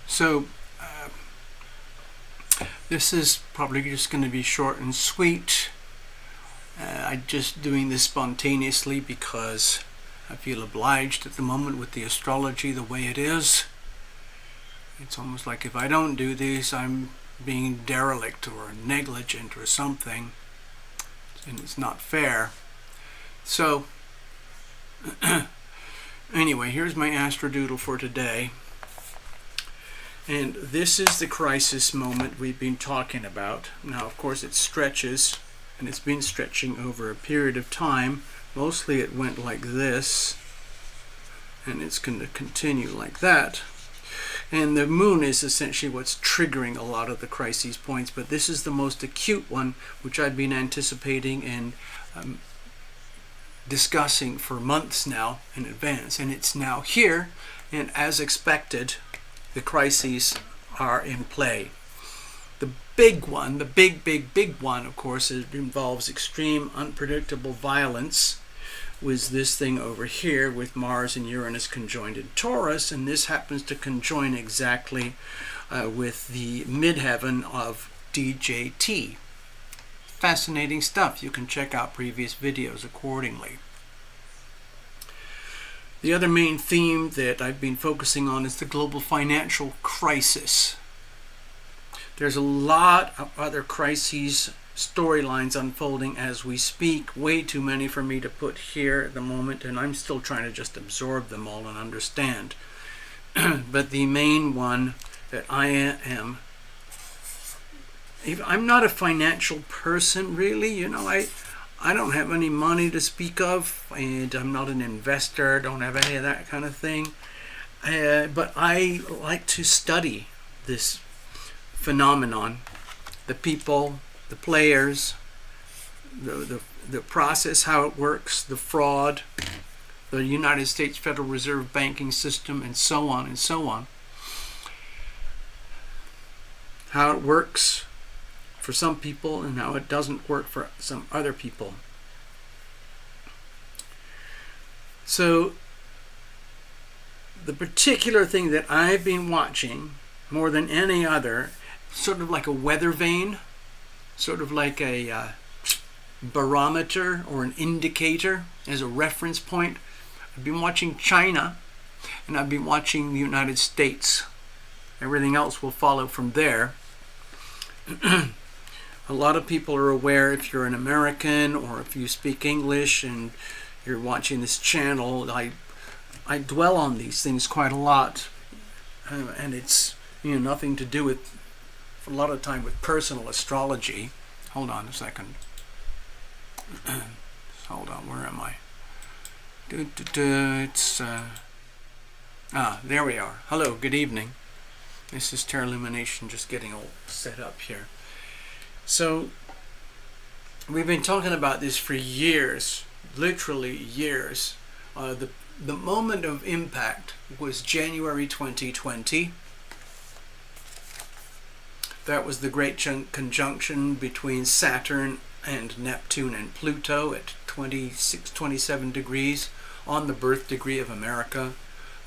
So this is probably just going to be short and sweet. I'm just doing this spontaneously because I feel obliged at the moment with the astrology the way it is. It's almost like if I don't do this, I'm being derelict or negligent or something, and it's not fair. So anyway, here's my astrodoodle for today. And this is the crisis moment we've been talking about. Now, of course, it stretches, and it's been stretching over a period of time. Mostly it went like this, and it's going to continue like that. And the moon is essentially what's triggering a lot of the crises points, but this is the most acute one, which I've been anticipating and discussing for months now in advance. And it's now here, and as expected, the crises are in play. The big one, the big one, of course, involves extreme unpredictable violence, with this thing over here with Mars and Uranus conjoined in Taurus, and this happens to conjoin exactly with the midheaven of DJT. Fascinating stuff. You can check out previous videos accordingly. The other main theme that I've been focusing on is the global financial crisis. There's a lot of other crises, storylines unfolding as we speak. Way too many for me to put here at the moment, and I'm still trying to just absorb them all and understand. But the main one that I'm not a financial person, really. You know, I don't have any money to speak of, and I'm not an investor, don't have any of that kind of thing. But I like to study this phenomenon, the people, the players, the process, how it works, the fraud, the United States Federal Reserve banking system, and so on and so on. How it works for some people and how it doesn't work for some other people. So the particular thing that I've been watching more than any other, sort of like a weather vane, sort of like a barometer or an indicator as a reference point. I've been watching China, and I've been watching the United States. Everything else will follow from there. A lot of people are aware, if you're an American or if you speak English and you're watching this channel, I dwell on these things quite a lot, and it's nothing to do with, a lot of time, with personal astrology. Hold on a second. Hold on, where am I? It's there we are. Hello, good evening. This is TarotLumination, just getting all set up here. So we've been talking about this for years, literally years. The moment of impact was January 2020. That was the great conjunction between Saturn and Neptune and Pluto at 26, 27 degrees on the birth degree of America.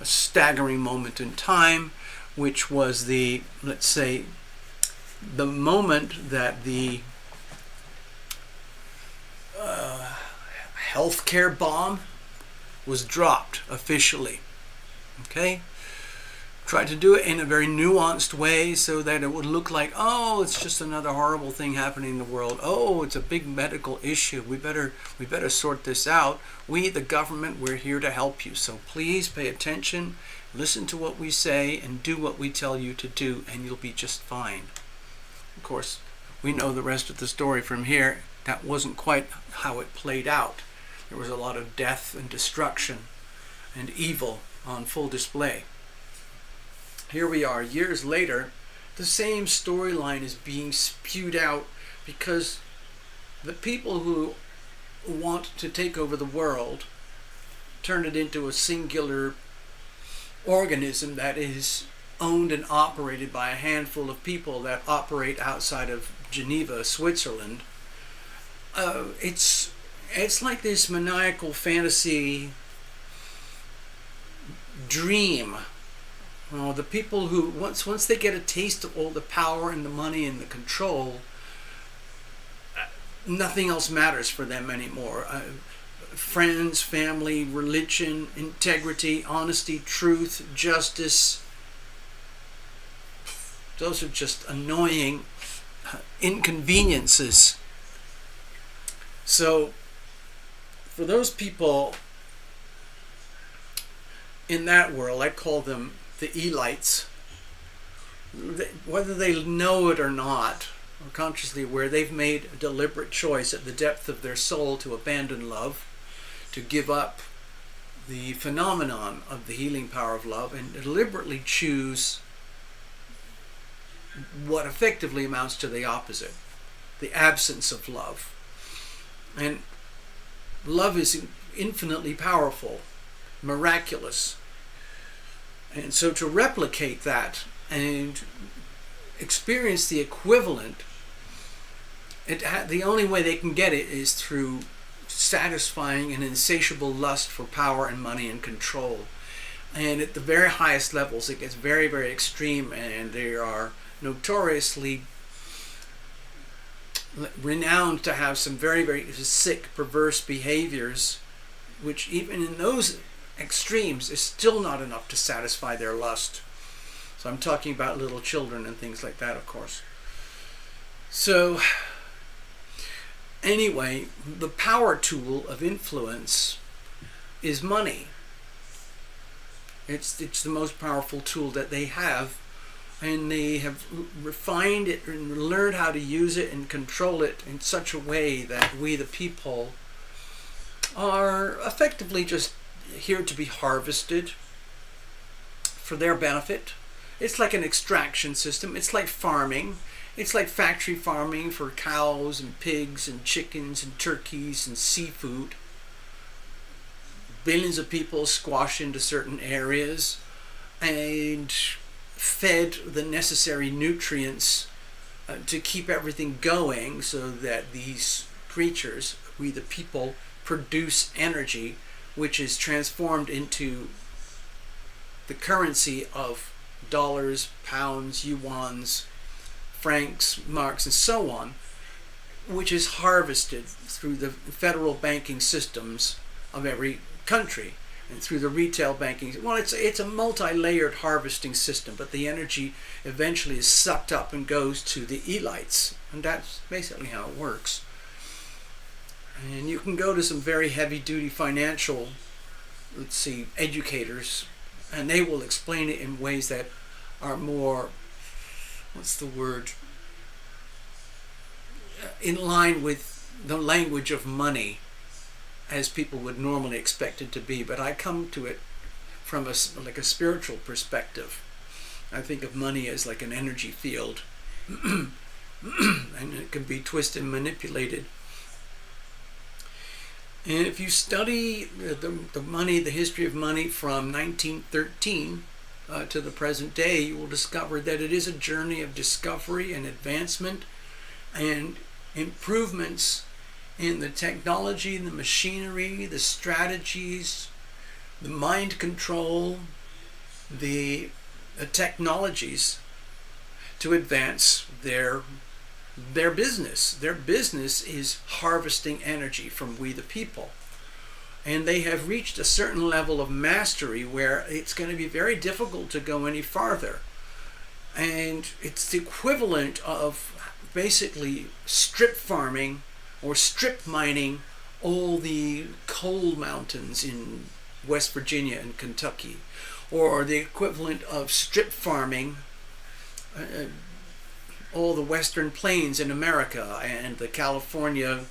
A staggering moment in time, which was the, let's say, the moment that the healthcare bomb was dropped officially. Okay? tried to do it in a very nuanced way so that it would look like, oh, it's just another horrible thing happening in the world. Oh, it's a big medical issue. We better sort this out. We, the government, we're here to help you. So please pay attention, listen to what we say, and do what we tell you to do, and you'll be just fine. Of course, we know the rest of the story from here. That wasn't quite how it played out. There was a lot of death and destruction and evil on full display. Here we are, years later, the same storyline is being spewed out because the people who want to take over the world turn it into a singular organism that is owned and operated by a handful of people that operate outside of Geneva, Switzerland. It's like this maniacal fantasy dream. The people who, once they get a taste of all the power and the money and the control, nothing else matters for them anymore. Friends, family, religion, integrity, honesty, truth, justice, those are just annoying inconveniences. So, for those people in that world, I call them the elites. Whether they know it or not, or consciously aware, they've made a deliberate choice at the depth of their soul to abandon love, to give up the phenomenon of the healing power of love, and deliberately choose what effectively amounts to the opposite, the absence of love. And love is infinitely powerful, miraculous. And so to replicate that and experience the equivalent, the only way they can get it is through satisfying an insatiable lust for power and money and control. And at the very highest levels, it gets very, very extreme, and they are notoriously renowned to have some very, very sick, perverse behaviors, which even in those extremes is still not enough to satisfy their lust. So I'm talking about little children and things like that, of course. So anyway, the power tool of influence is money. It's the most powerful tool that they have, and they have refined it and learned how to use it and control it in such a way that we, the people, are effectively just here to be harvested for their benefit. It's like an extraction system. It's like farming. It's like factory farming for cows and pigs and chickens and turkeys and seafood. Billions of people squashed into certain areas and fed the necessary nutrients to keep everything going, so that these creatures, we the people, produce energy which is transformed into the currency of dollars, pounds, yuans, francs, marks, and so on, which is harvested through the federal banking systems of every country and through the retail banking. Well, it's a multi-layered harvesting system, but the energy eventually is sucked up and goes to the elites, and that's basically how it works. And you can go to some very heavy-duty financial, educators, and they will explain it in ways that are more, in line with the language of money, as people would normally expect it to be. But I come to it from a spiritual perspective. I think of money as like an energy field, and it can be twisted and manipulated. And if you study the money, the history of money from 1913 to the present day, you will discover that it is a journey of discovery and advancement and improvements in the technology, the machinery, the strategies, the mind control, the technologies to advance their business. Their business is harvesting energy from we the people. And they have reached a certain level of mastery where it's going to be very difficult to go any farther. And it's the equivalent of basically strip farming or strip mining all the coal mountains in West Virginia and Kentucky, or the equivalent of strip farming all the western plains in America and the California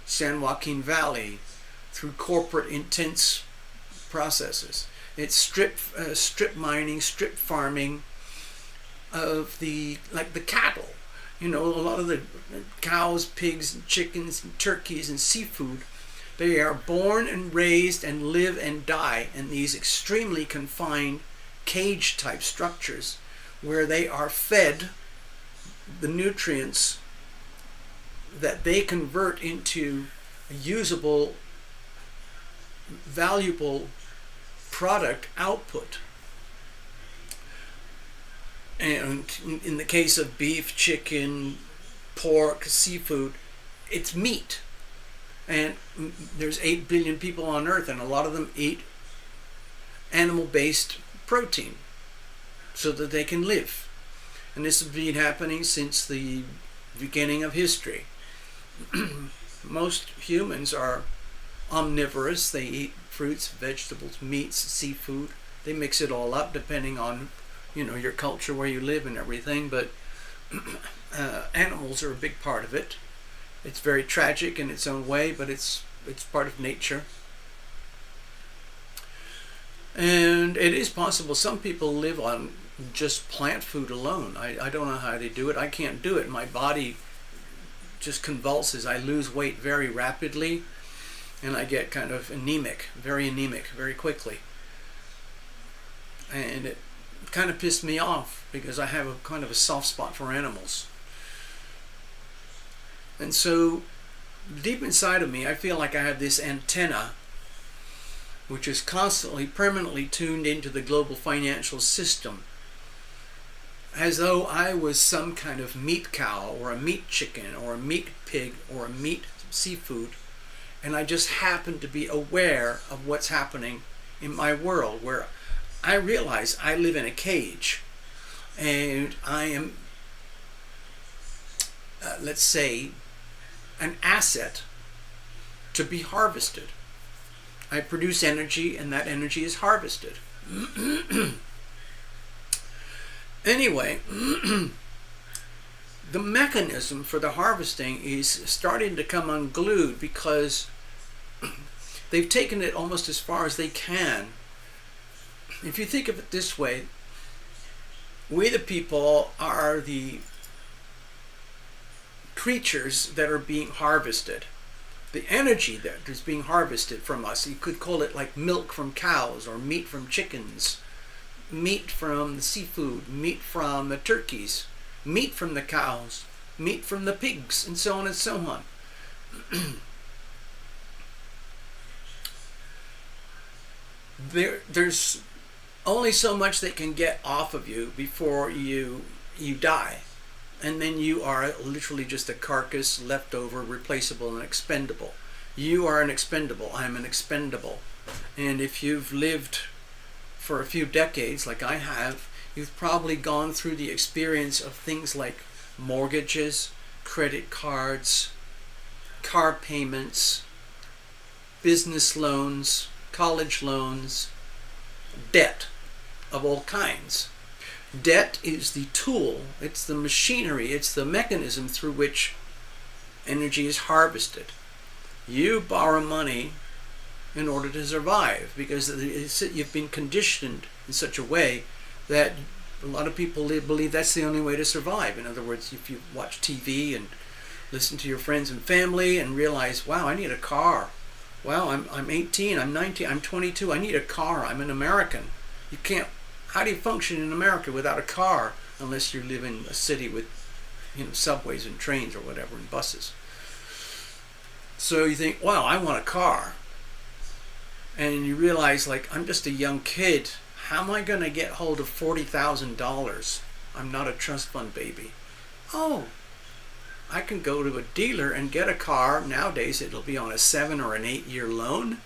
San Joaquin Valley through corporate intense processes. It's strip mining, strip farming of the cattle. A lot of the cows, pigs, and chickens, and turkeys, and seafood, they are born and raised and live and die in these extremely confined cage-type structures where they are fed the nutrients that they convert into a usable, valuable product output. And in the case of beef, chicken, pork, seafood, it's meat. And there's 8 billion people on Earth, and a lot of them eat animal-based protein so that they can live. And this has been happening since the beginning of history. Most humans are omnivorous. They eat fruits, vegetables, meats, seafood. They mix it all up depending on your culture, where you live and everything, but animals are a big part of it. It's very tragic in its own way, but it's part of nature. And it is possible some people live on just plant food alone. I don't know how they do it. I can't do it. My body just convulses. I lose weight very rapidly, and I get kind of anemic, very quickly. And it kind of pissed me off because I have a kind of a soft spot for animals. And so deep inside of me, I feel like I have this antenna which is constantly, permanently tuned into the global financial system, as though I was some kind of meat cow or a meat chicken or a meat pig or a meat seafood, and I just happen to be aware of what's happening in my world, where I realize I live in a cage and I am, let's say, an asset to be harvested. I produce energy and that energy is harvested. Anyway, the mechanism for the harvesting is starting to come unglued because they've taken it almost as far as they can. If you think of it this way, we the people are the creatures that are being harvested. The energy that is being harvested from us, you could call it like milk from cows or meat from chickens, meat from the seafood, meat from the turkeys, meat from the cows, meat from the pigs, and so on and so on. There's only so much that can get off of you before you die. And then you are literally just a carcass, leftover, replaceable, and expendable. You are an expendable. I'm an expendable. And if you've lived for a few decades, like I have, you've probably gone through the experience of things like mortgages, credit cards, car payments, business loans, college loans, debt of all kinds. Debt is the tool, it's the machinery, it's the mechanism through which energy is harvested. You borrow money in order to survive because you've been conditioned in such a way that a lot of people believe that's the only way to survive. In other words, if you watch TV and listen to your friends and family and realize, wow, I need a car. Wow, I'm 18, I'm 19, I'm 22, I need a car, I'm an American. You can't. How do you function in America without a car unless you live in a city with, subways and trains or whatever and buses? So you think, wow, I want a car. And you realize, like, I'm just a young kid. How am I going to get hold of $40,000? I'm not a trust fund baby. Oh, I can go to a dealer and get a car. Nowadays it'll be on a 7 or an 8 year loan.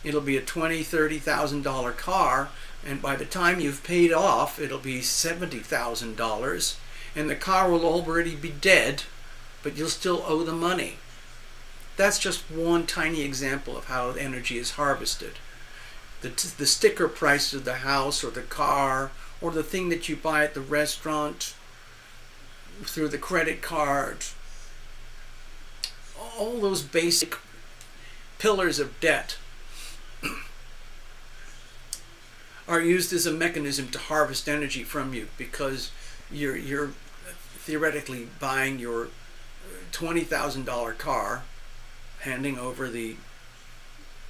it'll be a $20,000-$30,000 car, and by the time you've paid off, it'll be $70,000, and the car will already be dead, but you'll still owe the money. That's just one tiny example of how energy is harvested. The sticker price of the house or the car or the thing that you buy at the restaurant through the credit card, all those basic pillars of debt are used as a mechanism to harvest energy from you, because you're theoretically buying your $20,000 car, handing over the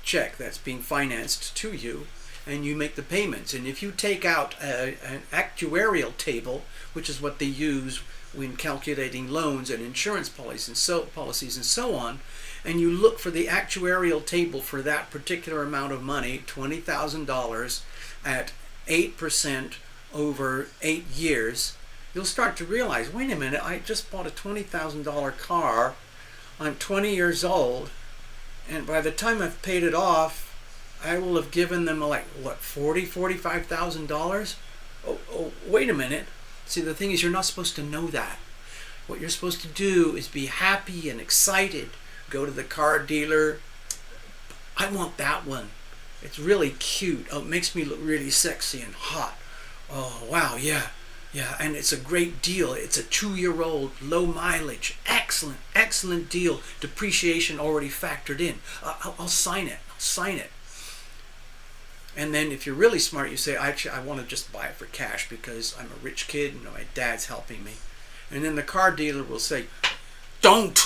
check that's being financed to you, and you make the payments. And if you take out an actuarial table, which is what they use when calculating loans and insurance policies and so on, and you look for the actuarial table for that particular amount of money, $20,000 at 8% over 8 years, you'll start to realize, wait a minute, I just bought a $20,000 car, I'm 20 years old, and by the time I've paid it off, I will have given them like, what, $45,000? Oh, wait a minute. See, the thing is, you're not supposed to know that. What you're supposed to do is be happy and excited. Go to the car dealer. I want that one. It's really cute. Oh, it makes me look really sexy and hot. Oh, wow, yeah. Yeah, and it's a great deal. It's a 2-year-old, low mileage. Excellent deal. Depreciation already factored in. I'll sign it. I'll sign it. And then if you're really smart, you say, actually, I want to just buy it for cash because I'm a rich kid and my dad's helping me. And then the car dealer will say, don't!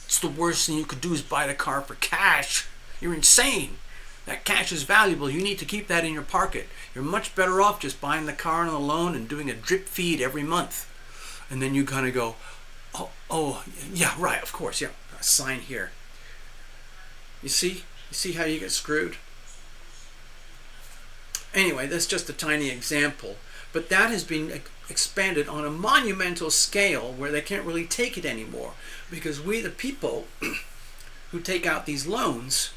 It's the worst thing you could do is buy the car for cash. You're insane. That cash is valuable. You need to keep that in your pocket. You're much better off just buying the car on a loan and doing a drip feed every month. And then you kind of go, oh, yeah, right, of course, yeah, sign here. You see how you get screwed? Anyway, that's just a tiny example, but that has been expanded on a monumental scale where they can't really take it anymore, because we, the people who take out these loans,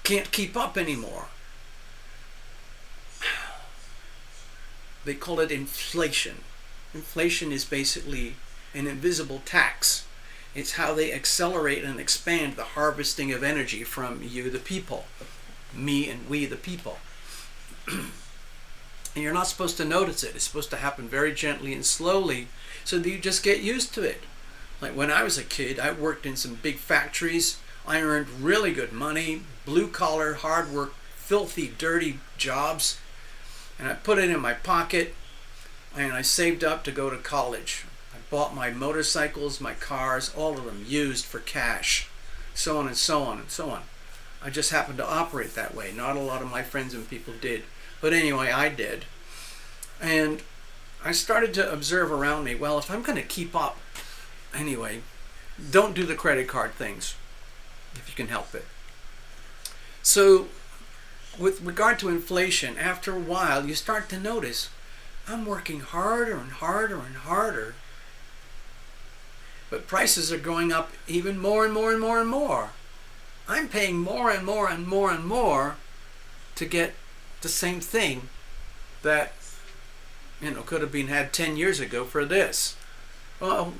can't keep up anymore. They call it inflation. Inflation is basically an invisible tax. It's how they accelerate and expand the harvesting of energy from you, the people. Me and we, the people. And you're not supposed to notice it. It's supposed to happen very gently and slowly so that you just get used to it. Like when I was a kid, I worked in some big factories. I earned really good money, blue-collar, hard work, filthy, dirty jobs. And I put it in my pocket, and I saved up to go to college. I bought my motorcycles, my cars, all of them used for cash, so on and so on and so on. I just happened to operate that way. Not a lot of my friends and people did. But anyway, I did. And I started to observe around me, well, if I'm going to keep up, anyway, don't do the credit card things, if you can help it. So, with regard to inflation, after a while, you start to notice, I'm working harder and harder and harder, but prices are going up even more and more and more and more. I'm paying more and more and more and more to get the same thing that, could have been had 10 years ago for this. Well,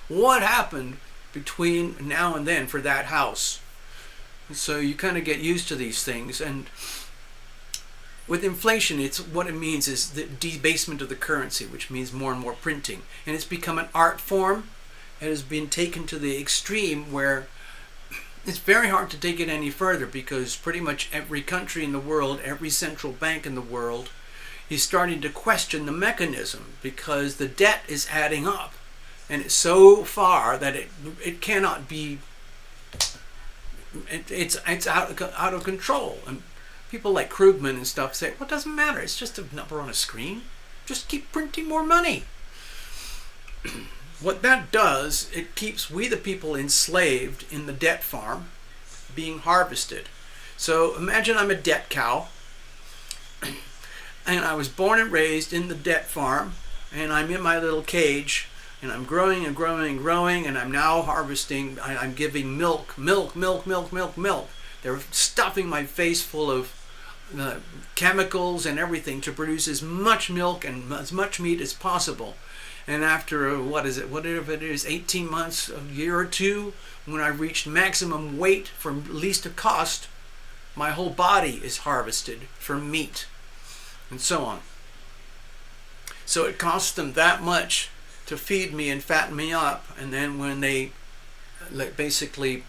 what happened between now and then for that house? So you kind of get used to these things, and with inflation, what it means is the debasement of the currency, which means more and more printing, and it's become an art form. It has been taken to the extreme where it's very hard to take it any further, because pretty much every country in the world, every central bank in the world is starting to question the mechanism, because the debt is adding up, and it's so far that it cannot be. It's out of control. And people like Krugman and stuff say, well, it doesn't matter. It's just a number on a screen. Just keep printing more money. What that does, it keeps we the people enslaved in the debt farm, being harvested. So imagine I'm a debt cow, and I was born and raised in the debt farm, and I'm in my little cage, and I'm growing and growing and growing, and I'm now harvesting. I'm giving milk They're stuffing my face full of chemicals and everything to produce as much milk and as much meat as possible. And after, whatever it is, 18 months, a year or two, when I reached maximum weight for least cost, my whole body is harvested for meat and so on. So it costs them that much to feed me and fatten me up, and then when they basically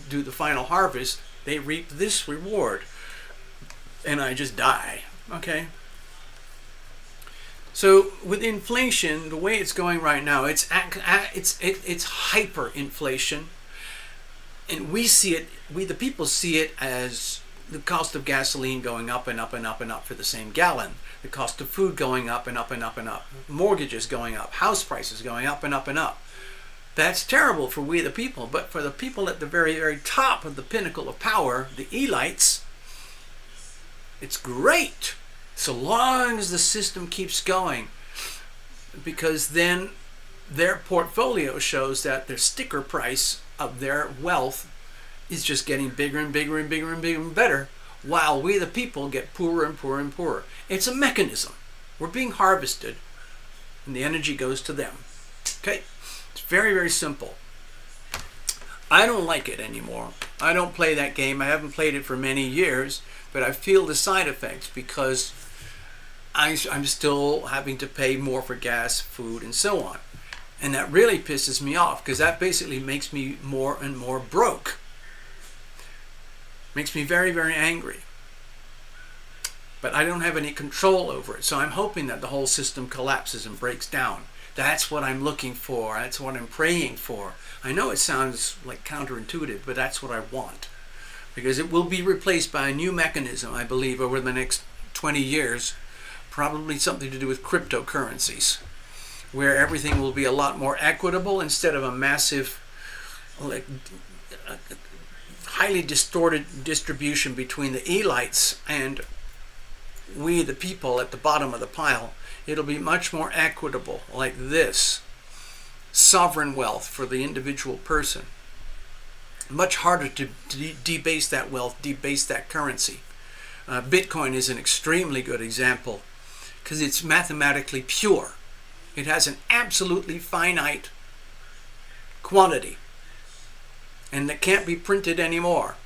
do the final harvest, they reap this reward, and I just die. Okay. So with inflation, the way it's going right now, it's hyperinflation, and we see it. We the people see it as the cost of gasoline going up and up and up and up for the same gallon, the cost of food going up and up and up and up, mortgages going up, house prices going up and up and up. That's terrible for we the people, but for the people at the very, very top of the pinnacle of power, the elites, it's great. So long as the system keeps going, because then their portfolio shows that their sticker price of their wealth is just getting bigger and bigger and bigger and bigger and better, while we the people get poorer and poorer and poorer. It's a mechanism. We're being harvested, and the energy goes to them. Okay? It's very, very simple. I don't like it anymore. I don't play that game. I haven't played it for many years, but I feel the side effects because I'm still having to pay more for gas, food, and so on. And that really pisses me off, because that basically makes me more and more broke. Makes me very, very angry. But I don't have any control over it. So I'm hoping that the whole system collapses and breaks down. That's what I'm looking for. That's what I'm praying for. I know it sounds like counterintuitive, but that's what I want. Because it will be replaced by a new mechanism, I believe, over the next 20 years. Probably something to do with cryptocurrencies, where everything will be a lot more equitable instead of a massive, highly distorted distribution between the elites and we, the people, at the bottom of the pile. It'll be much more equitable, like this. Sovereign wealth for the individual person. Much harder to debase that wealth, debase that currency. Bitcoin is an extremely good example, because it's mathematically pure. It has an absolutely finite quantity, and that can't be printed anymore.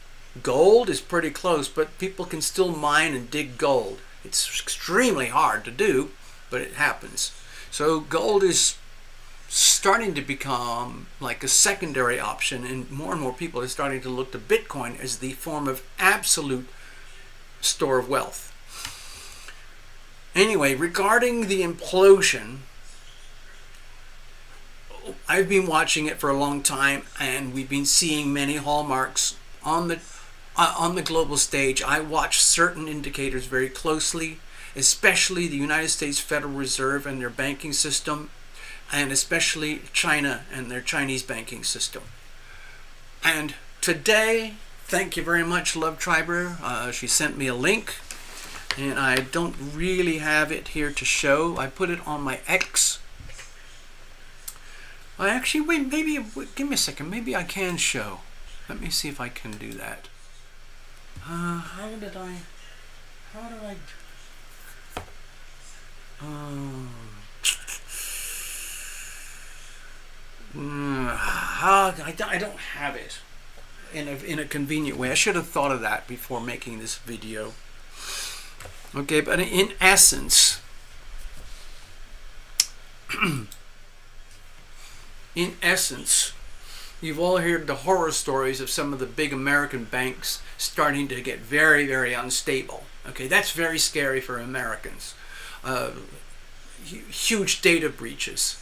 Gold is pretty close, but people can still mine and dig gold. It's extremely hard to do, but it happens. So gold is starting to become like a secondary option, and more people are starting to look to Bitcoin as the form of absolute store of wealth. Anyway, regarding the implosion, I've been watching it for a long time, and we've been seeing many hallmarks on the global stage. I watch certain indicators very closely, especially the United States Federal Reserve and their banking system, and especially China and their Chinese banking system. And today, thank you very much, Love Triber. She sent me a link, and I don't really have it here to show. I put it on my X. Actually, wait, give me a second. Maybe I can show. Let me see if I can do that. How do I... I don't have it in a convenient way. I should have thought of that before making this video. Okay, but in essence, you've all heard the horror stories of some of the big American banks starting to get very, very unstable. Okay, that's very scary for Americans. Huge data breaches.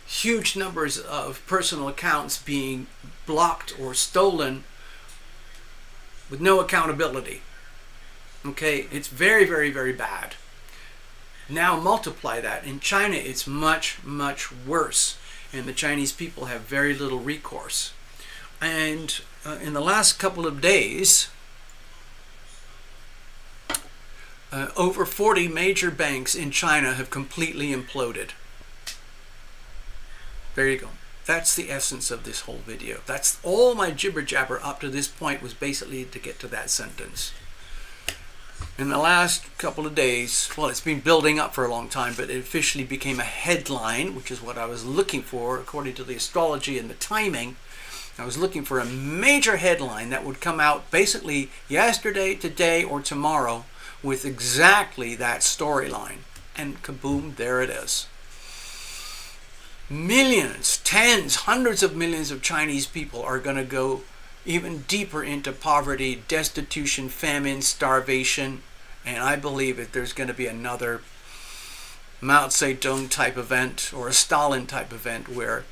Huge numbers of personal accounts being blocked or stolen with no accountability. Okay, it's very, very, very bad. Now multiply that. In China, it's much, much worse, and the Chinese people have very little recourse. And in the last couple of days, over 40 major banks in China have completely imploded. There you go. That's the essence of this whole video. That's all my jibber jabber up to this point, was basically to get to that sentence. In the last couple of days, well, it's been building up for a long time, but it officially became a headline, which is what I was looking for according to the astrology and the timing. I was looking for a major headline that would come out basically yesterday, today, or tomorrow with exactly that storyline. And kaboom, there it is. Millions, tens, hundreds of millions of Chinese people are going to go even deeper into poverty, destitution, famine, starvation. And I believe that there's going to be another Mao Zedong type event or a Stalin type event where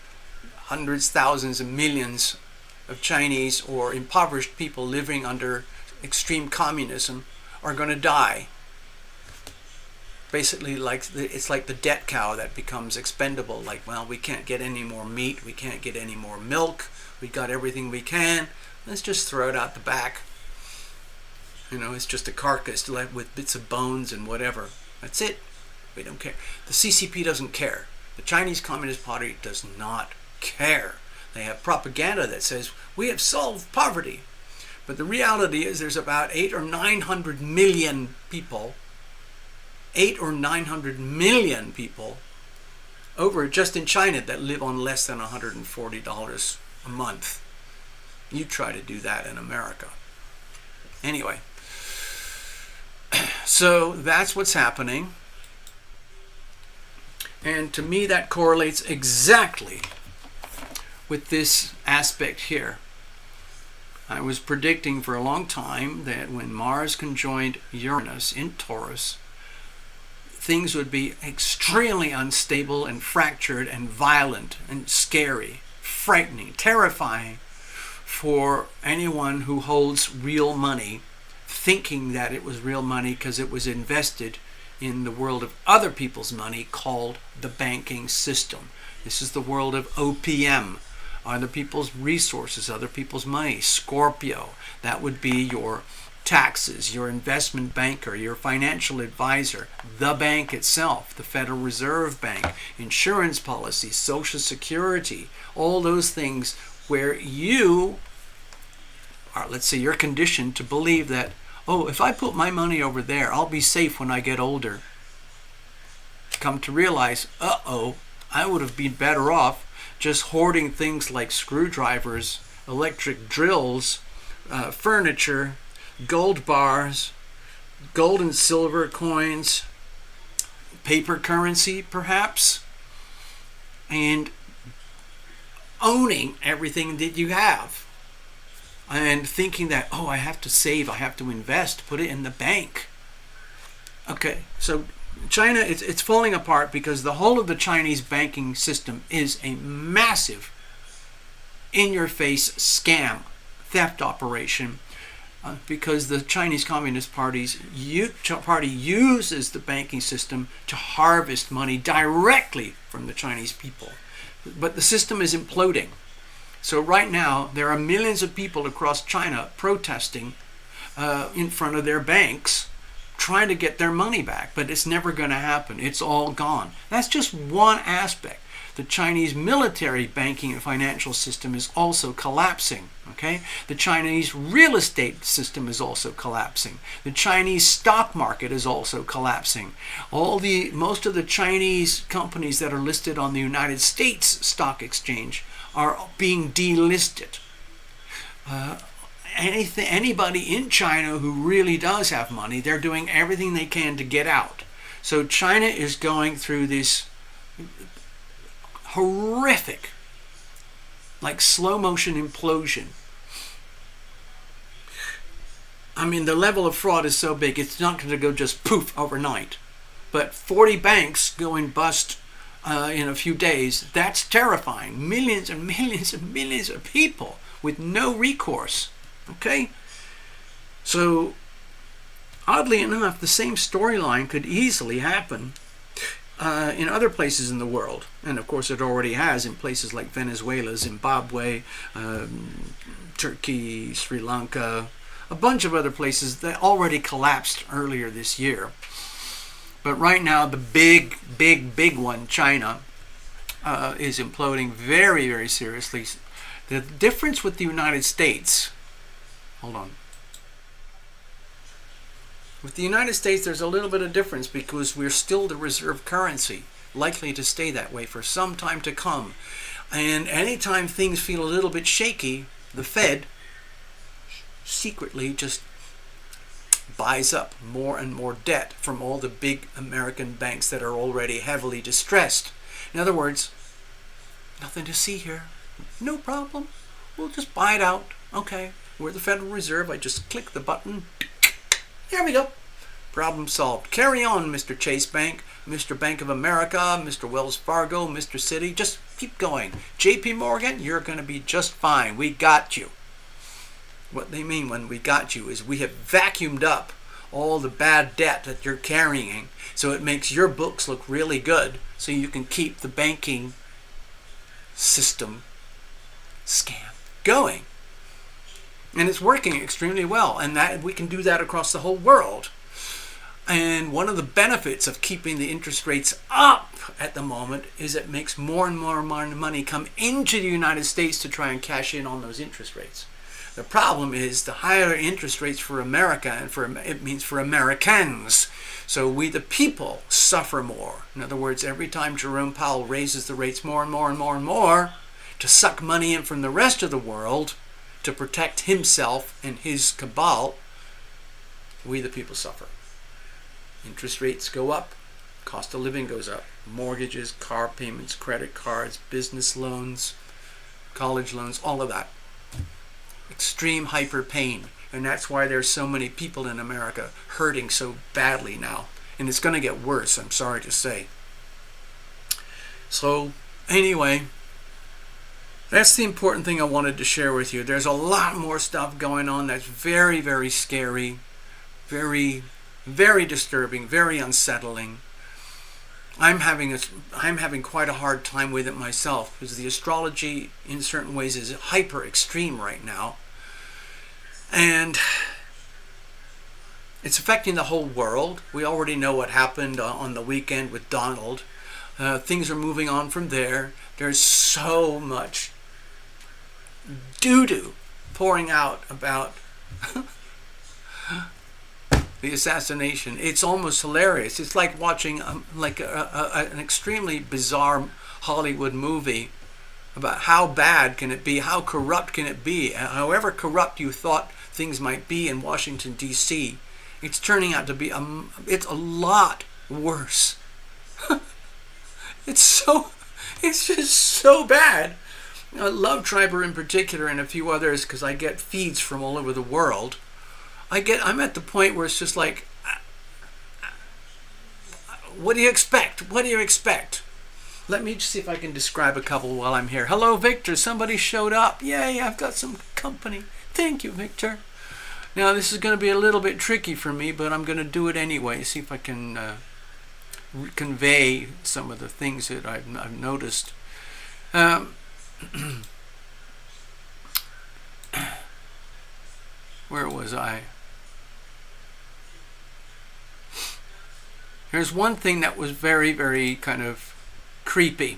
hundreds, thousands, and millions of Chinese or impoverished people living under extreme communism are going to die. Basically, it's like the debt cow that becomes expendable. Like, well, we can't get any more meat, we can't get any more milk, we got everything we can, let's just throw it out the back. You know, it's just a carcass with bits of bones and whatever. That's it. We don't care. The CCP doesn't care. The Chinese Communist Party does not care. They have propaganda that says, we have solved poverty. But the reality is there's about 800 or 900 million people, 800 or 900 million people over just in China that live on less than $140 a month. You try to do that in America. Anyway, so that's what's happening. And to me, that correlates exactly with this aspect here. I was predicting for a long time that when Mars conjoined Uranus in Taurus, things would be extremely unstable and fractured and violent and scary, frightening, terrifying for anyone who holds real money, thinking that it was real money because it was invested in the world of other people's money called the banking system. This is the world of OPM, other people's resources, other people's money. Scorpio, that would be your taxes, your investment banker, your financial advisor, the bank itself, the Federal Reserve Bank, insurance policies, Social Security, all those things where you are, let's say, you're conditioned to believe that, oh, if I put my money over there, I'll be safe when I get older. Come to realize, uh-oh, I would have been better off just hoarding things like screwdrivers, electric drills, furniture, gold bars, gold and silver coins, paper currency perhaps, and owning everything that you have. And thinking that, oh, I have to save, I have to invest, put it in the bank. Okay, so China, it's falling apart because the whole of the Chinese banking system is a massive, in-your-face scam, theft operation, because the Chinese Communist Party uses the banking system to harvest money directly from the Chinese people. But the system is imploding. So right now, there are millions of people across China protesting in front of their banks, trying to get their money back, but it's never going to happen. It's all gone. That's just one aspect. The Chinese military banking and financial system is also collapsing. Okay? The Chinese real estate system is also collapsing. The Chinese stock market is also collapsing. Most of the Chinese companies that are listed on the United States Stock Exchange are being delisted. Anybody in China who really does have money, they're doing everything they can to get out. So China is going through this horrific, like slow motion implosion. I mean, the level of fraud is so big, it's not going to go just poof overnight. But 40 banks going bust in a few days, that's terrifying. Millions and millions and millions of people with no recourse. Okay? So, oddly enough, the same storyline could easily happen in other places in the world. And of course it already has in places like Venezuela, Zimbabwe, Turkey, Sri Lanka, a bunch of other places that already collapsed earlier this year. But right now the big one, China, is imploding very, very seriously. The difference with the United States, hold on. With the United States, there's a little bit of difference because we're still the reserve currency, likely to stay that way for some time to come. And anytime things feel a little bit shaky, the Fed secretly just buys up more and more debt from all the big American banks that are already heavily distressed. In other words, nothing to see here. No problem. We'll just buy it out. Okay, we're the Federal Reserve. I just click the button. There we go. Problem solved. Carry on, Mr. Chase Bank, Mr. Bank of America, Mr. Wells Fargo, Mr. Citi. Just keep going. JP Morgan, you're going to be just fine. We got you. What they mean when we got you is we have vacuumed up all the bad debt that you're carrying, so it makes your books look really good, so you can keep the banking system scam going. And it's working extremely well, and that we can do that across the whole world. And one of the benefits of keeping the interest rates up at the moment is it makes more and more money come into the United States to try and cash in on those interest rates. The problem is the higher interest rates for America, and it means for Americans. So we, the people, suffer more. In other words, every time Jerome Powell raises the rates more and more and more and more to suck money in from the rest of the world to protect himself and his cabal, we, the people, suffer. Interest rates go up, cost of living goes up, mortgages, car payments, credit cards, business loans, college loans, all of that. Extreme hyper pain, and that's why there's so many people in America hurting so badly now, and it's going to get worse, I'm sorry to say. So anyway, that's the important thing I wanted to share with you. There's a lot more stuff going on that's very, very scary, very, very disturbing, very unsettling. I'm having quite a hard time with it myself, because the astrology in certain ways is hyper extreme right now, and it's affecting the whole world. We already know what happened on the weekend with Donald. Things are moving on from there. There's so much doo-doo pouring out about the assassination. It's almost hilarious. It's like watching an extremely bizarre Hollywood movie about how bad can it be, how corrupt can it be. However corrupt you thought things might be in Washington, D.C., it's turning out to be it's a lot worse. It's just so bad. I love Triber in particular and a few others because I get feeds from all over the world. I'm at the point where it's just like, what do you expect? What do you expect? Let me see if I can describe a couple while I'm here. Hello, Victor. Somebody showed up. Yay, I've got some company. Thank you, Victor. Now, this is going to be a little bit tricky for me, but I'm going to do it anyway. See if I can convey some of the things that I've noticed. Where was I? Here's one thing that was very, very kind of creepy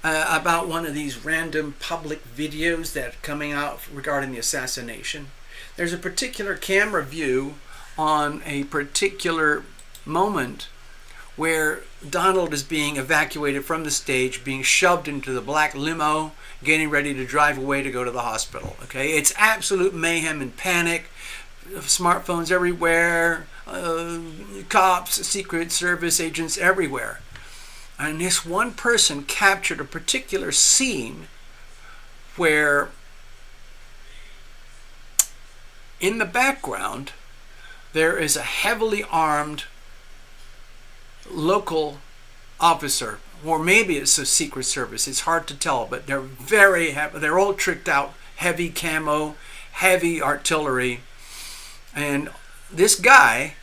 about one of these random public videos that are coming out regarding the assassination. There's a particular camera view on a particular moment where Donald is being evacuated from the stage, being shoved into the black limo, getting ready to drive away to go to the hospital. Okay, it's absolute mayhem and panic. Smartphones everywhere, cops, Secret Service agents everywhere. And this one person captured a particular scene where in the background there is a heavily armed local officer, or maybe it's a Secret Service. It's hard to tell, but they're very heavy. They're all tricked out, heavy camo, heavy artillery, and this guy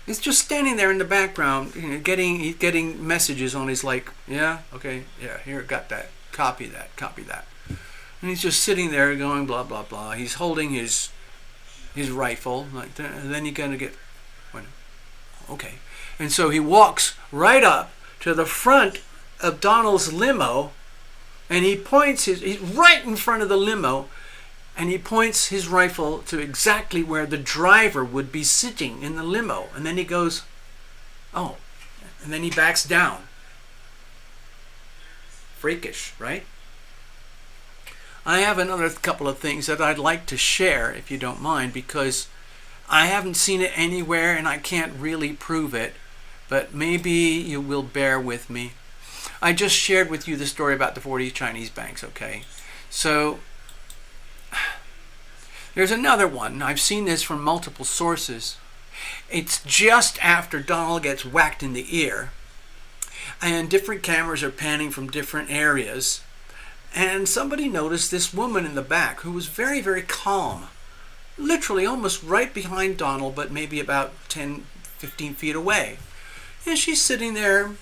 is just standing there in the background, he's getting messages on his yeah, okay, yeah, here, got that, copy that, and he's just sitting there going blah blah blah. He's holding his rifle, and then you're gonna get, okay. And so he walks right up to the front of Donald's limo, and he points he's right in front of the limo, and he points his rifle to exactly where the driver would be sitting in the limo. And then he goes, oh, and then he backs down. Freakish, right? I have another couple of things that I'd like to share, if you don't mind, because I haven't seen it anywhere and I can't really prove it, but maybe you will bear with me. I just shared with you the story about the 40 Chinese banks, okay? So there's another one. I've seen this from multiple sources. It's just after Donald gets whacked in the ear, and different cameras are panning from different areas, and somebody noticed this woman in the back who was very, very calm, literally almost right behind Donald, but maybe about 10, 15 feet away. And she's sitting there,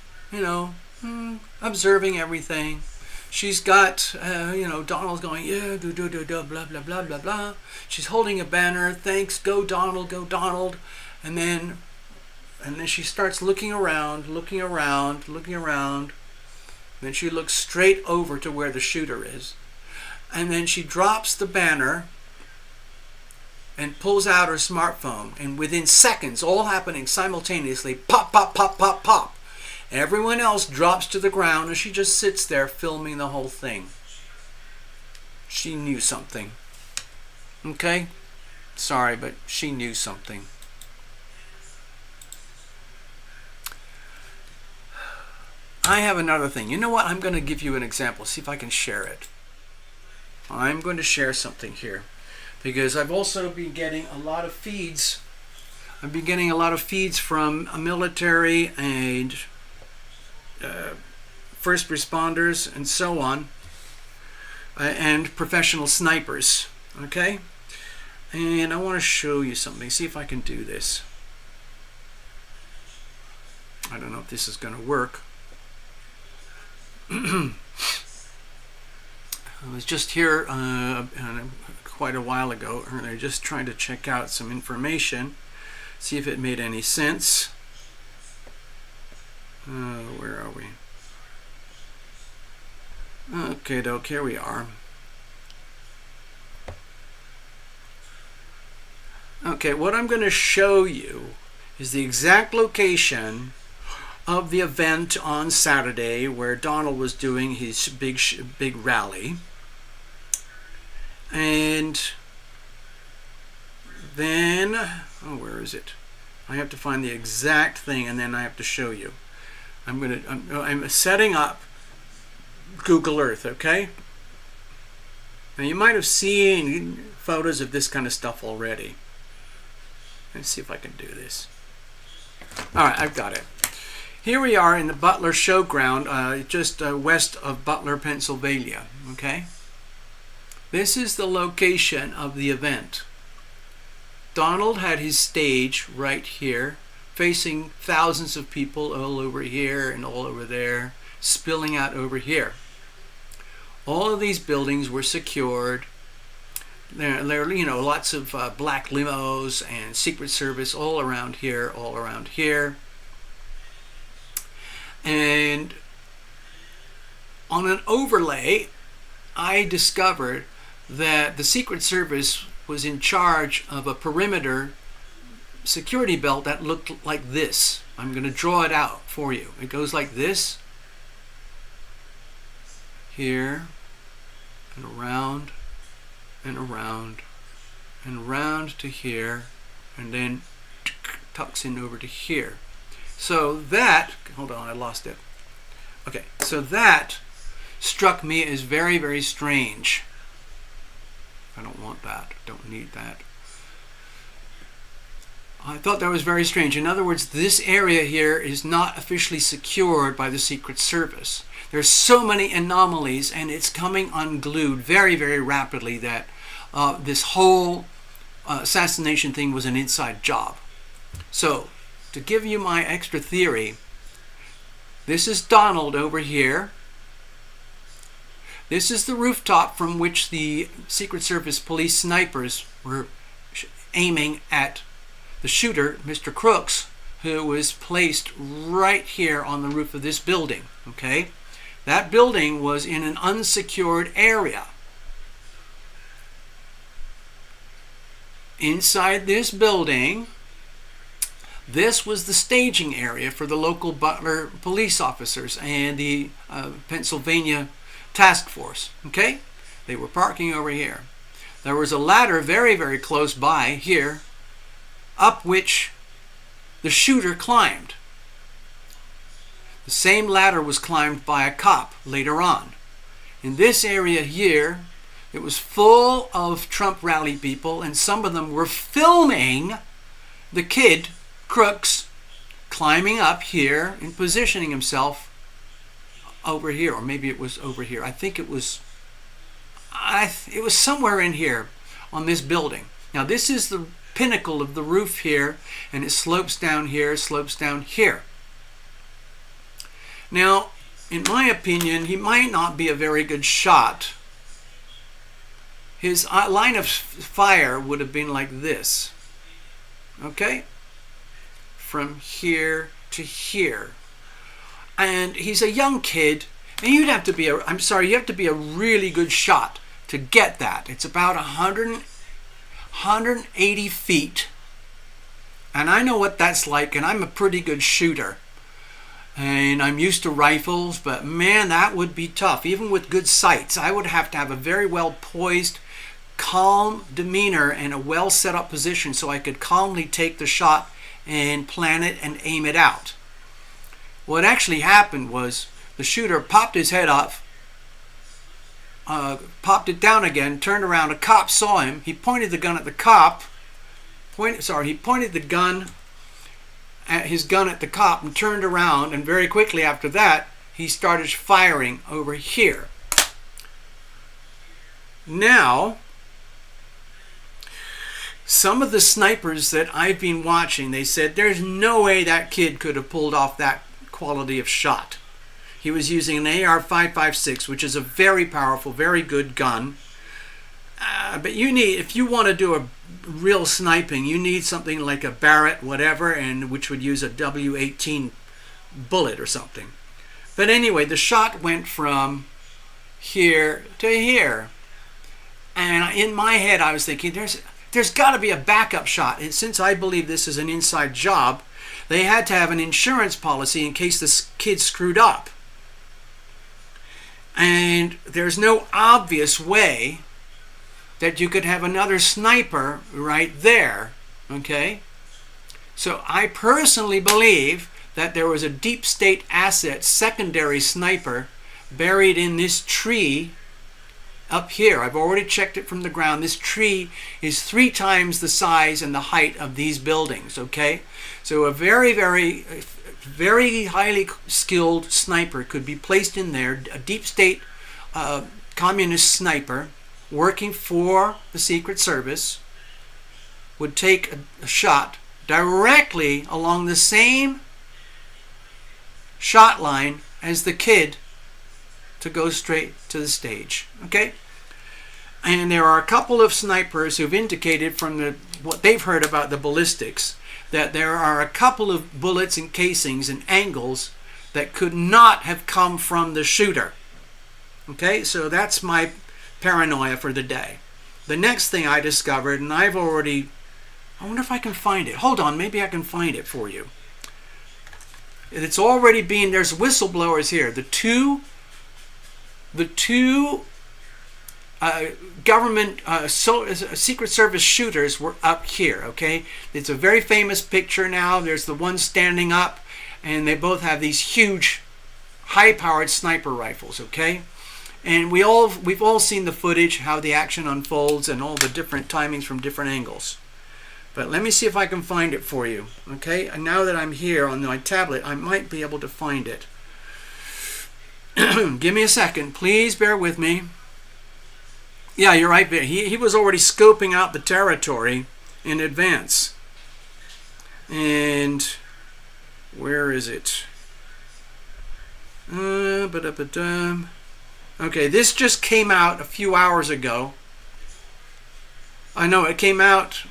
observing everything. She's got, Donald's going, yeah, blah, blah, blah, blah, blah. She's holding a banner, thanks, go Donald, go Donald. And then she starts looking around. Then she looks straight over to where the shooter is. And then she drops the banner and pulls out her smartphone. And within seconds, all happening simultaneously, pop, pop, pop, pop, pop. Everyone else drops to the ground and she just sits there filming the whole thing. She knew something. Okay? Sorry, but she knew something. I have another thing. You know what? I'm going to give you an example. See if I can share it. I'm going to share something here, because I've also been getting a lot of feeds. I've been getting a lot of feeds from a military and first responders and so on, and professional snipers. Okay? And I want to show you something. See if I can do this. I don't know if this is going to work. I was just here quite a while ago, and I'm just trying to check out some information, see if it made any sense. Where are we? Okay, doke, here we are. Okay, what I'm going to show you is the exact location of the event on Saturday where Donald was doing his big rally. And then, where is it? I have to find the exact thing, and then I have to show you. I'm setting up Google Earth, okay? Now you might have seen photos of this kind of stuff already. Let's see if I can do this. All right, I've got it. Here we are in the Butler Showground, just west of Butler, Pennsylvania, okay? This is the location of the event. Donald had his stage right here, facing thousands of people all over here and all over there, spilling out over here. All of these buildings were secured. There are lots of black limos and Secret Service all around here, all around here. And on an overlay, I discovered that the Secret Service was in charge of a perimeter security belt that looked like this. I'm going to draw it out for you. It goes like this, here, and around, and around, and around to here, and then tucks in over to here. So that, hold on, I lost it. Okay, so that struck me as very, very strange. I don't want that, don't need that. I thought that was very strange. In other words, this area here is not officially secured by the Secret Service. There's so many anomalies, and it's coming unglued very, very rapidly that this whole assassination thing was an inside job. So, to give you my extra theory, this is Donald over here. This is the rooftop from which the Secret Service police snipers were aiming at the shooter, Mr. Crooks, who was placed right here on the roof of this building. Okay? That building was in an unsecured area. Inside this building, this was the staging area for the local Butler police officers and the Pennsylvania task force. Okay? They were parking over here. There was a ladder very, very close by here, up which the shooter climbed. The same ladder was climbed by a cop later on. In this area here, it was full of Trump rally people, and some of them were filming the kid, Crooks, climbing up here and positioning himself over here, or maybe it was over here. I think it was somewhere in here on this building. Now this is the pinnacle of the roof here, and it slopes down here, slopes down here. Now, in my opinion, he might not be a very good shot. His line of fire would have been like this. Okay? From here to here. And he's a young kid, and you'd have to be you have to be a really good shot to get that. It's about 180 feet. And I know what that's like, and I'm a pretty good shooter. And I'm used to rifles, but man, that would be tough. Even with good sights, I would have to have a very well poised, calm demeanor and a well set up position so I could calmly take the shot and plan it and aim it out. What actually happened was the shooter popped his head up, popped it down again, turned around. A cop saw him. He pointed the gun at the cop. He pointed the gun at his gun at the cop and turned around, and very quickly after that he started firing over here. Now, some of the snipers that I've been watching, they said there's no way that kid could have pulled off that quality of shot. He was using an AR-556, which is a very powerful, very good gun. But if you want to do a real sniping, you need something like a Barrett, whatever, and which would use a W18 bullet or something. But anyway, the shot went from here to here. And in my head, I was thinking, there's got to be a backup shot. And since I believe this is an inside job, they had to have an insurance policy in case this kid screwed up. And there's no obvious way that you could have another sniper right there, okay? So I personally believe that there was a deep state asset secondary sniper buried in this tree up here. I've already checked it from the ground. This tree is 3 times the size and the height of these buildings, okay? So a very, very, very highly skilled sniper could be placed in there, a deep state communist sniper working for the Secret Service would take a shot directly along the same shot line as the kid to go straight to the stage. Okay? And there are a couple of snipers who've indicated from what they've heard about the ballistics that there are a couple of bullets and casings and angles that could not have come from the shooter. Okay? So that's my paranoia for the day. The next thing I discovered, and I wonder if I can find it. Hold on, maybe I can find it for you. It's already been, there's whistleblowers here. The two government Secret Service shooters were up here, okay? It's a very famous picture now. There's the one standing up, and they both have these huge, high-powered sniper rifles, okay? And we've all seen the footage, how the action unfolds, and all the different timings from different angles. But let me see if I can find it for you, okay? And now that I'm here on my tablet, I might be able to find it. Give me a second. Please bear with me. Yeah, you're right. He was already scoping out the territory in advance. And where is it? Okay, this just came out a few hours ago. I know it came out.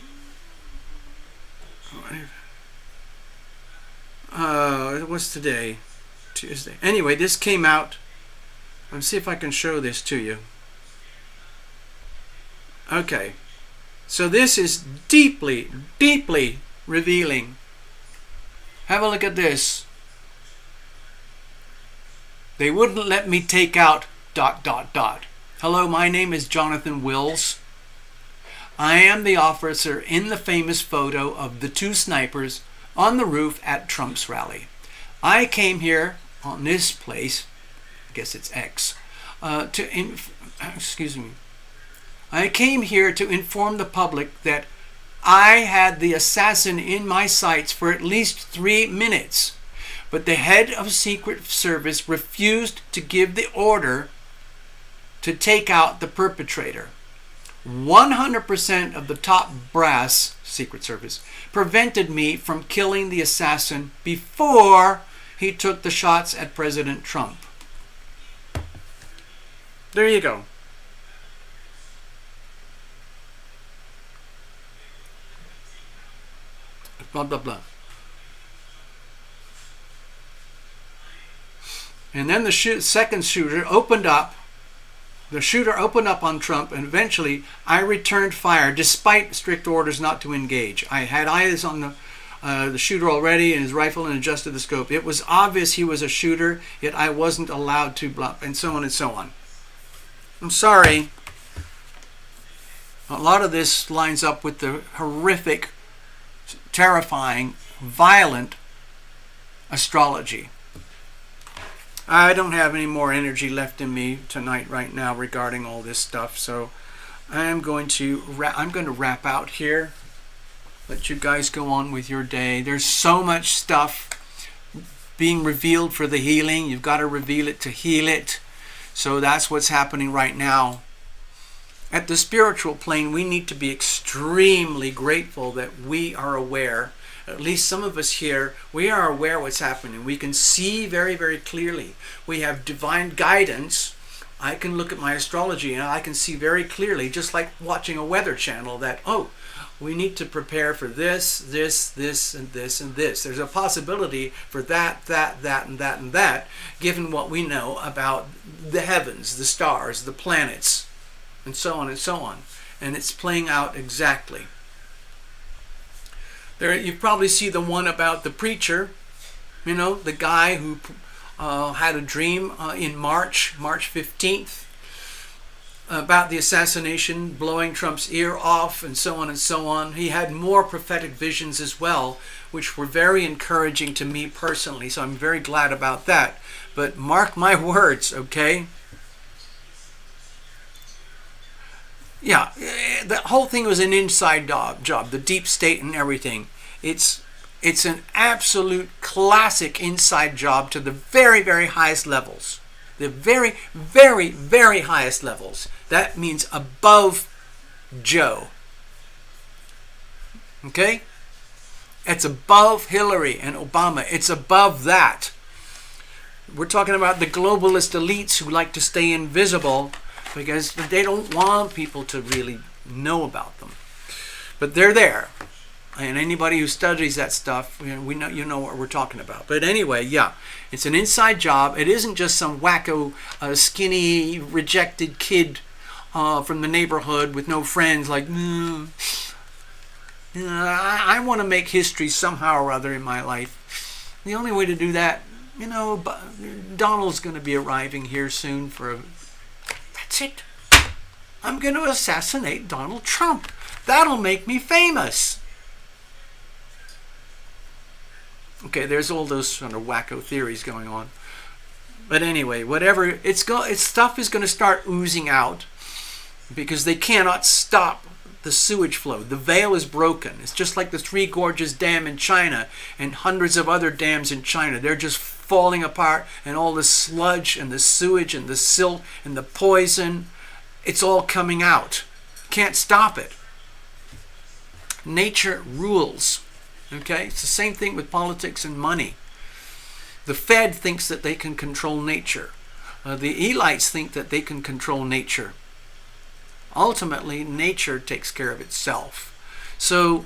What's today? Tuesday. Anyway, this came out Let's see if I can show this to you. Okay. So this is deeply, deeply revealing. Have a look at this. They wouldn't let me take out ... Hello, my name is Jonathan Wills. I am the officer in the famous photo of the two snipers on the roof at Trump's rally. I came here on this place, I guess it's X, excuse me. I came here to inform the public that I had the assassin in my sights for at least 3 minutes, but the head of Secret Service refused to give the order to take out the perpetrator. 100% of the top brass, Secret Service, prevented me from killing the assassin before he took the shots at President Trump. There you go. Blah, blah, blah. And then the second shooter opened up. The shooter opened up on Trump, and eventually I returned fire despite strict orders not to engage. I had eyes on the shooter already and his rifle and adjusted the scope. It was obvious he was a shooter, yet I wasn't allowed to bluff, and so on and so on. I'm sorry. A lot of this lines up with the horrific, terrifying, violent astrology. I don't have any more energy left in me tonight right now regarding all this stuff, so I'm going to wrap out here. Let you guys go on with your day. There's so much stuff being revealed for the healing. You've got to reveal it to heal it. So that's what's happening right now. At the spiritual plane, we need to be extremely grateful that we are aware. At least some of us here, we are aware what's happening. We can see very, very clearly. We have divine guidance. I can look at my astrology and I can see very clearly, just like watching a weather channel, that, oh, we need to prepare for this, this, and this, and this. There's a possibility for that, and that, given what we know about the heavens, the stars, the planets, and so on and so on. And it's playing out exactly. There, you probably see the one about the preacher, you know, the guy who had a dream in March 15th, about the assassination, blowing Trump's ear off, and so on and so on. He had more prophetic visions as well, which were very encouraging to me personally, so I'm very glad about that. But mark my words, okay? Yeah, the whole thing was an inside job, the deep state and everything. It's an absolute classic inside job to the very, very highest levels. The very, very, very highest levels. That means above Joe. Okay? It's above Hillary and Obama. It's above that. We're talking about the globalist elites who like to stay invisible because they don't want people to really know about them. But they're there. And anybody who studies that stuff, we know, you know what we're talking about. But anyway, yeah, it's an inside job. It isn't just some wacko, skinny, rejected kid from the neighborhood with no friends like, I want to make history somehow or other in my life. The only way to do that, you know, Donald's going to be arriving here soon that's it. I'm going to assassinate Donald Trump. That'll make me famous. Okay, there's all those sort of wacko theories going on. But anyway, whatever, its stuff is going to start oozing out because they cannot stop the sewage flow. The veil is broken. It's just like the Three Gorges Dam in China and hundreds of other dams in China. They're just falling apart, and all the sludge and the sewage and the silt and the poison, it's all coming out. Can't stop it. Nature rules. Okay, it's the same thing with politics and money. The Fed thinks that they can control nature. The elites think that they can control nature. Ultimately, nature takes care of itself. So,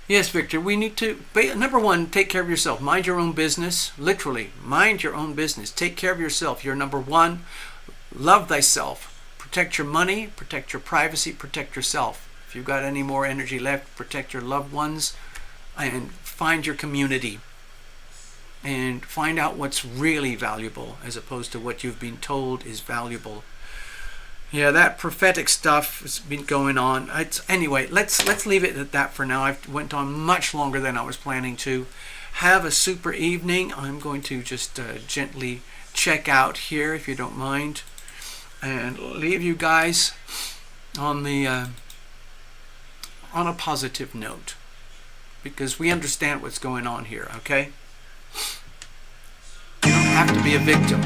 Yes, Victor, we need to, number one, take care of yourself. Mind your own business. Literally, mind your own business. Take care of yourself. You're number one. Love thyself. Protect your money, protect your privacy, protect yourself. If you've got any more energy left, protect your loved ones, and find your community. And find out what's really valuable as opposed to what you've been told is valuable. Yeah, that prophetic stuff has been going on. Anyway, let's leave it at that for now. I've went on much longer than I was planning to. Have a super evening. I'm going to just gently check out here, if you don't mind, and leave you guys on the on a positive note, because we understand what's going on here. Okay, you don't have to be a victim.